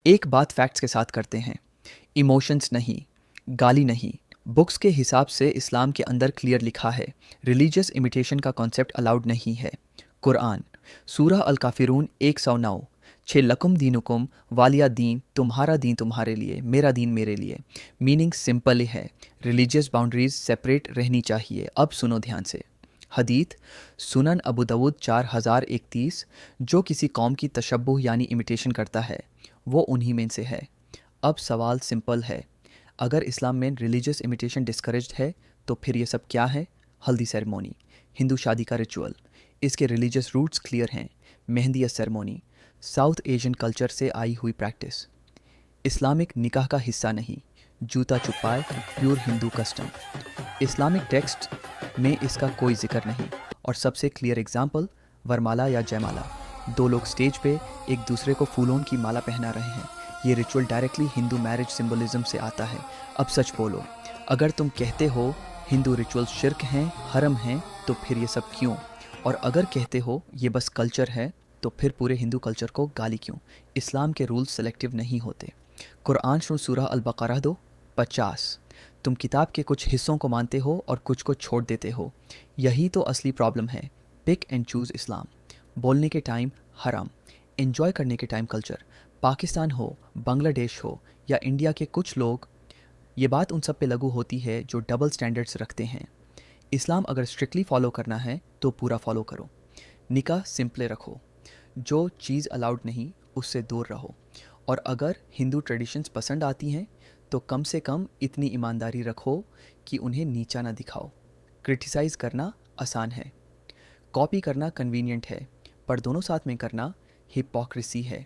एक बात फैक्ट्स के साथ करते हैं, इमोशंस नहीं, गाली नहीं। बुक्स के हिसाब से इस्लाम के अंदर क्लियर लिखा है, रिलीजियस इमिटेशन का कॉन्सेप्ट अलाउड नहीं है। कुरान सूरह अल काफिरून 109, छे लकुम दीनुकुम वालिया दीन, तुम्हारा दीन तुम्हारे लिए, मेरा दीन मेरे लिए। मीनिंग सिंपल है, रिलीजियस बाउंड्रीज सेपरेट रहनी चाहिए। अब सुनो ध्यान से। हदीत सुनन अबू दाऊद 4031, जो किसी कौम की तशब्बुह यानी इमिटेशन करता है वो उन्हीं में से है। अब सवाल सिंपल है, अगर इस्लाम में रिलीजियस इमिटेशन डिस्करेज्ड है तो फिर ये सब क्या है? हल्दी सेरेमनी, हिंदू शादी का रिचुअल। इसके रिलीजियस रूट्स क्लियर हैं, मेहंदी या सेरेमनी, साउथ एशियन कल्चर से आई हुई प्रैक्टिस। इस्लामिक निकाह का हिस्सा नहीं, जूता चुपाए, pure Hindu custom. Islamic text में इसका कोई जिक्र नहीं। और सबसे क्लियर एग्जाम्पल वरमाला या जयमाला, दो लोग स्टेज पे एक दूसरे को फूलों की माला पहना रहे हैं। ये ritual directly Hindu marriage symbolism से आता है। अब सच बोलो, अगर तुम कहते हो हिंदू रिचुअल शिर्क हैं, हरम हैं, तो फिर ये सब क्यों? और अगर कहते हो ये बस कल्चर है, तो फिर पूरे हिंदू कल्चर को गाली क्यों? इस्लाम के रूल्स सेलेक्टिव नहीं होते। कुरान सूरह अल बकरा 2:50, तुम किताब के कुछ हिस्सों को मानते हो और कुछ को छोड़ देते हो। यही तो असली प्रॉब्लम है। पिक एंड चूज़ इस्लाम। बोलने के टाइम हराम, एंजॉय करने के टाइम कल्चर। पाकिस्तान हो, बांग्लादेश हो या इंडिया के कुछ लोग, ये बात उन सब पे लागू होती है जो डबल स्टैंडर्ड्स रखते हैं। इस्लाम अगर स्ट्रिक्टली फॉलो करना है तो पूरा फॉलो करो। निकाह सिंपले रखो, जो चीज़ अलाउड नहीं उससे दूर रहो। और अगर हिंदू ट्रेडिशंस पसंद आती हैं तो कम से कम इतनी ईमानदारी रखो कि उन्हें नीचा ना दिखाओ। क्रिटिसाइज़ करना आसान है, कॉपी करना कन्वीनियंट है, पर दोनों साथ में करना हिपोक्रेसी है।